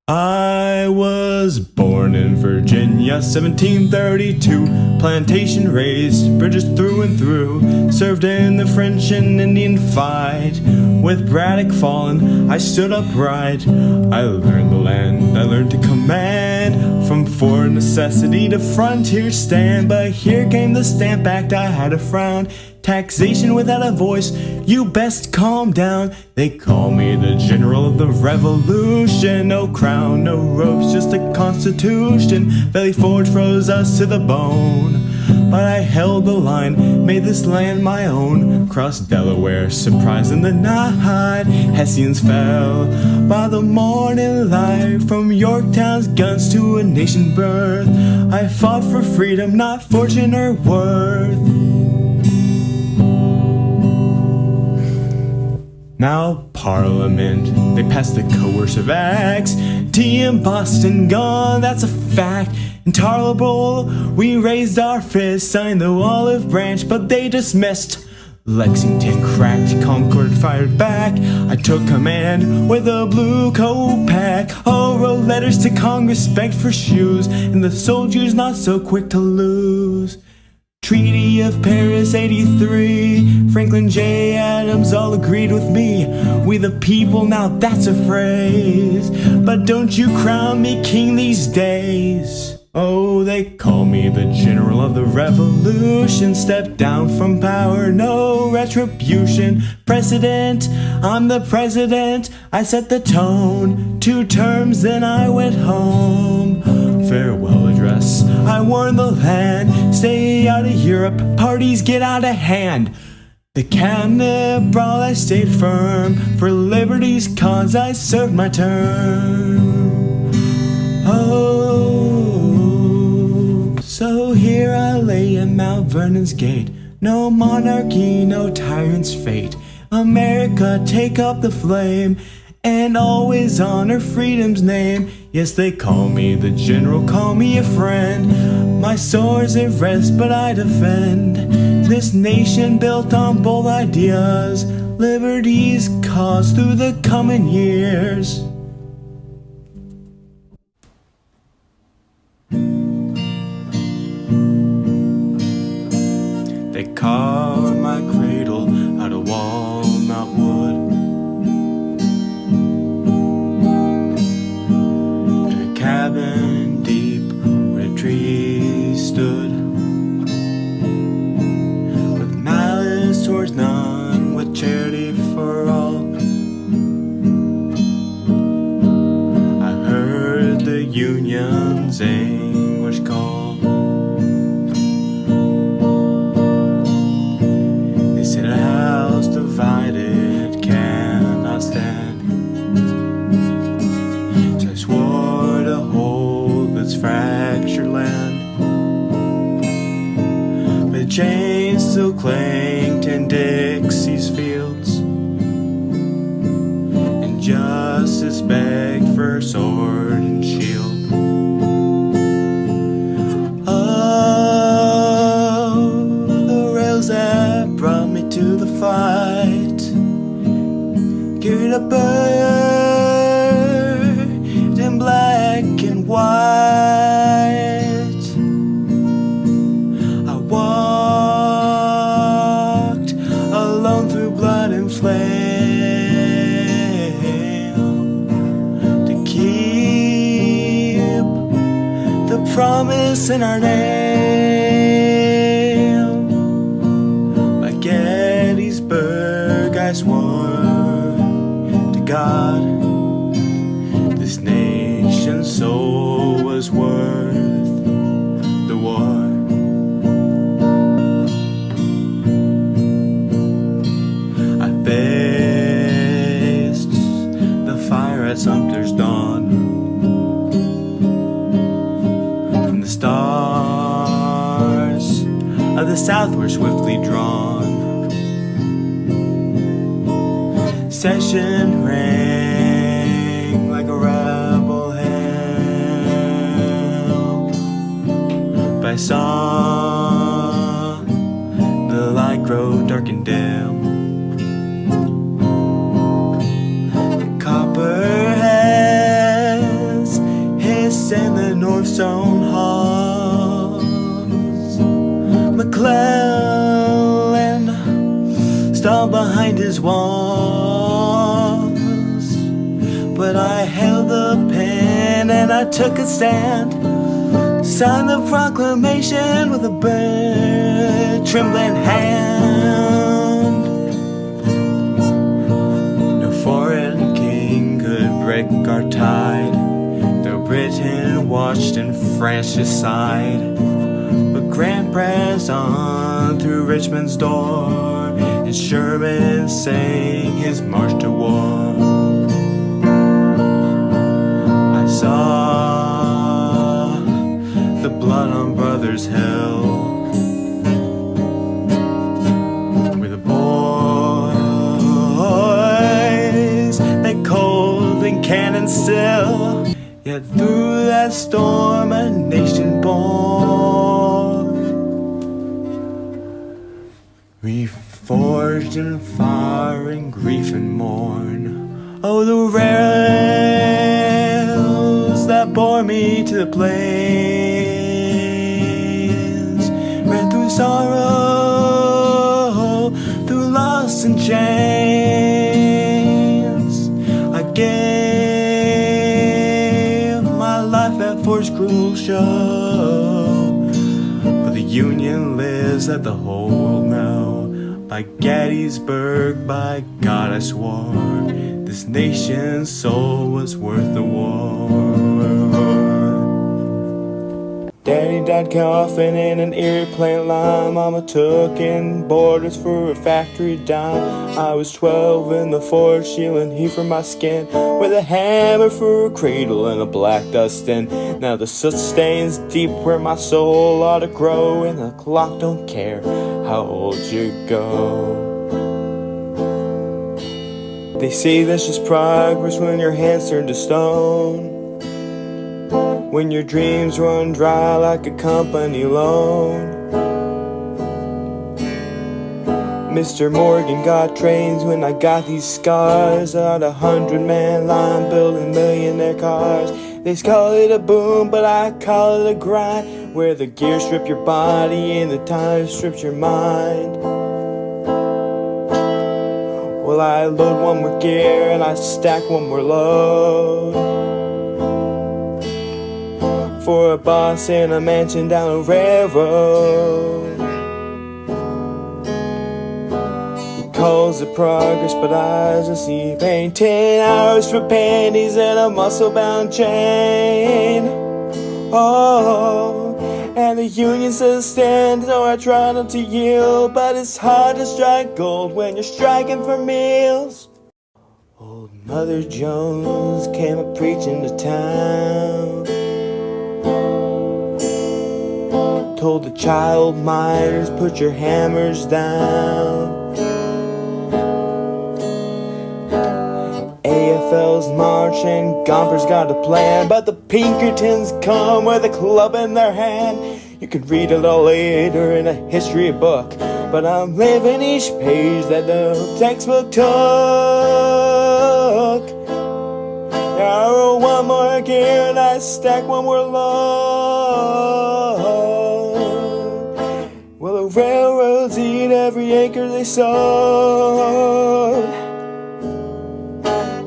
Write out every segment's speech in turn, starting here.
I was born in Virginia, 1732. Plantation raised, bridges through and through. Served in the French and Indian fight. With Braddock fallen, I stood upright. I learned the land, I learned to command. From for necessity to frontier stand. But here came the Stamp Act, I had a frown. Taxation without a voice, you best calm down. They call me the general of the revolution. No crown, no ropes, just a constitution. Valley Forge froze us to the bone. But I held the line, made this land my own. Crossed Delaware, surprised in the night. Hessians fell by the morning light. From Yorktown's guns to a nation birth, I fought for freedom, not fortune or worth. Now Parliament, they passed the coercive acts. Tea in Boston gone, that's a fact. Intolerable, we raised our fists, signed the olive branch, but they dismissed. Lexington cracked, Concord fired back. I took command with a blue coat pack. Oh, wrote letters to Congress, begged for shoes, and the soldiers not so quick to lose. Treaty of Paris, 83. Franklin J. Adams all agreed with me. We the people, now that's a phrase. But don't you crown me king these days. Oh, they call me the general of the revolution. Step down from power, no retribution. President, I'm the president. I set the tone, 2 terms, then I went home. Farewell address, I warned the land. Stay out of Europe, parties get out of hand. The cabinet brawl, I stayed firm. For liberty's cause, I served my term. Oh, so here I lay in Mount Vernon's gate. No monarchy, no tyrant's fate. America, take up the flame, and always honor freedom's name. Yes, they call me the general, call me a friend. My sword's at rest, but I defend this nation built on bold ideas, liberty's cause through the coming years. They carved my cradle out of walnut wood. Cabin deep where trees stood, with malice towards none, with charity for all. I heard the Union's anguish call. They said a house divided cannot stand. Fractured land, but chains still clanked in Dixie's fields, and justice begged for sword and shield. Oh, the rails that brought me to the fight carried a bird in black and white. Promise in our name. Like Gettysburg, I swore to God, this nation's soul was worth the war. I faced the fire at Sumter's dawn. Stars of the South were swiftly drawn. Session rang like a rebel hymn. By song, the light grow dark and dim. The copper heads place in the North Stone halls. McClellan stood behind his walls, but I held the pen and I took a stand, signed the proclamation with a trembling hand. No foreign king could break our tide, though Britain watched and France just sighed. But Grant pressed on through Richmond's door, and Sherman sang his march to war. I saw the blood on Brothers Hill, where the boys lay cold and cannon still. Yet through that storm a nation born, we forged in fire and grief and mourn. Oh, the rails that bore me to the plains ran through sorrow, through loss and chains. I gave my life at Fort's cruel show, but the Union lives, let the whole world know. By Gettysburg, by God I swore, this nation's soul was worth the war. Daddy died coughing in an Erie plant line. Mama took in boarders for a factory dime. I was 12 in the Ford, shielding heat from my skin, with a hammer for a cradle and a black dustin'. Now the soot stains deep where my soul ought to grow, and the clock don't care how old you go. They say that's just progress when your hands turn to stone, when your dreams run dry like a company loan. Mr. Morgan got trains when I got these scars, on 100-man line building millionaire cars. They call it a boom, but I call it a grind, where the gears strip your body and the time strips your mind. Well, I load one more gear and I stack one more load, for a boss in a mansion down a railroad. He calls it progress, but I just see pain. 10 hours for panties and a muscle-bound chain. Oh, and the union says stand, so I try not to yield, but it's hard to strike gold when you're striking for meals. Old Mother Jones came a preaching to town, told the child miners, put your hammers down. AFL's marching, Gomper's got a plan, but the Pinkertons come with a club in their hand. You can read it all later in a history book, but I'm living each page that the textbook took. Now I roll one more gear and I stack one more load. Well, the railroads eat every acre they sowed.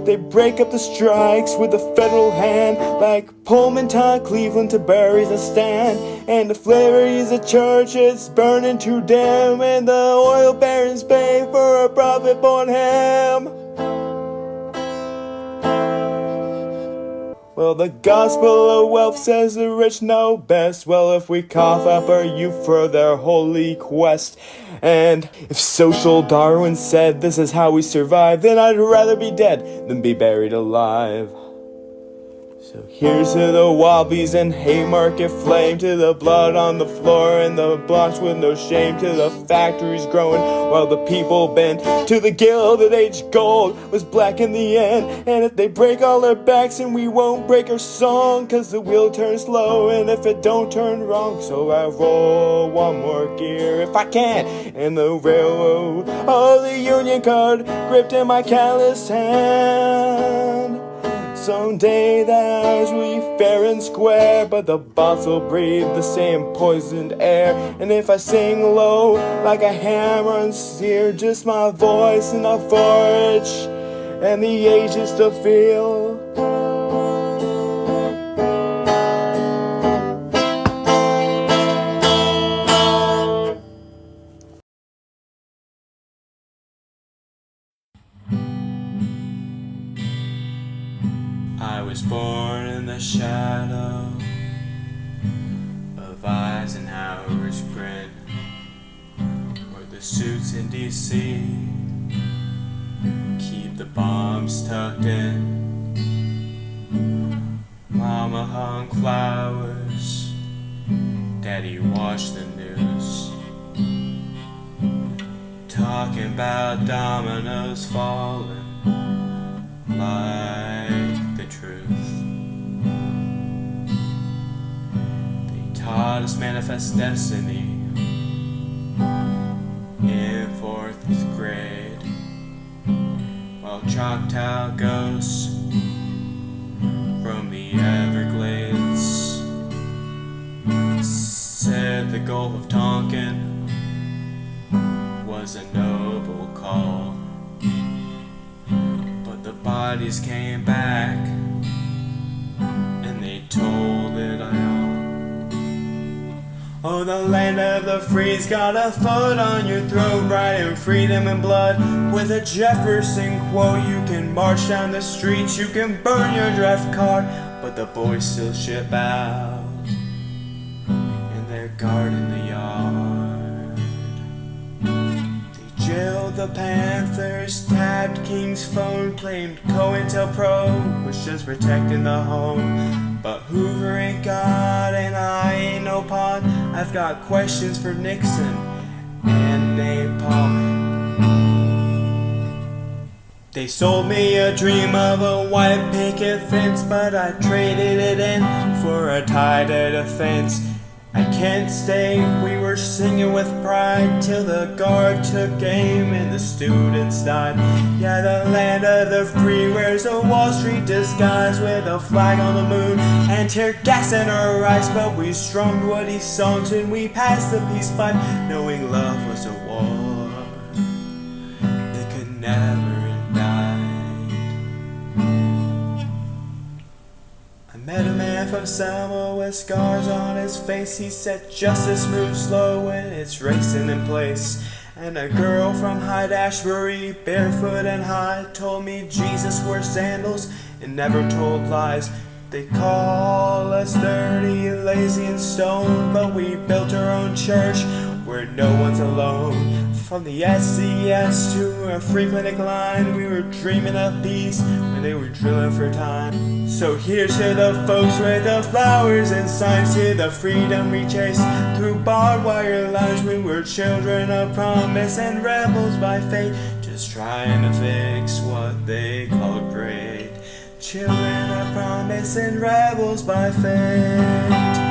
They break up the strikes with a federal hand, like Pullman taught Cleveland to bury the stand. And if liberty's a church, it's burning to damn, and the oil barons pay for a prophet-born ham. Well, the gospel of wealth says the rich know best. Well, if we cough up our youth for their holy quest, and if social Darwin said this is how we survive, then I'd rather be dead than be buried alive. So here's to the Wobblies and Haymarket flame, to the blood on the floor and the blocks with no shame, to the factories growing while the people bend, to the Gilded Age gold was black in the end. And if they break all our backs, and we won't break our song, cause the wheel turns slow and if it don't turn wrong. So I roll one more gear if I can, and the railroad, oh, the Union card gripped in my calloused hand. someday that ours will be fair and square, but the boss will breathe the same poisoned air. And if I sing low like a hammer and sear, just my voice enough for it, and the ages to feel. I was born in the shadow of Eisenhower's grin, where the suits in D.C. keep the bombs tucked in. Mama hung flowers, Daddy watched the news, talking about dominoes falling like the truth. They taught us manifest destiny in 4th grade, while Choctaw ghosts from the Everglades said the Gulf of Tonkin was a noble call. But the bodies came back and they told it all. Oh, the land of the free's got a foot on your throat, writing freedom in blood with a Jefferson quote. You can march down the streets, you can burn your draft card, but the boys still ship out and they're guarding the yard. They jailed the Panthers, tapped King's phone, claimed COINTELPRO was just protecting the home. But Hoover ain't God and I ain't no pawn. I've got questions for Nixon and Napalm. They sold me a dream of a white picket fence, but I traded it in for a tighter defense. I can't stay, we were singing with pride till the guard took aim and the students died. Yeah, the land of the free wears a Wall Street disguise with a flag on the moon and tear gas in our eyes. But we strummed Woody's songs and we passed the peace pipe, knowing love was a war that could never indict. I met a man from Selma with scars on his face. He said justice moves slow when it's racing in place. And a girl from Hyde-Ashbury, barefoot and high, told me Jesus wore sandals and never told lies. They call us dirty, lazy and stoned, but we built our own church where no one's alone. From the SCS to a free clinic line, we were dreaming of peace when they were drilling for time. So here's to the folks with the flowers and signs, to the freedom we chased through barbed wire lines. We were children of promise and rebels by fate, just trying to fix what they called great. Children of promise and rebels by fate.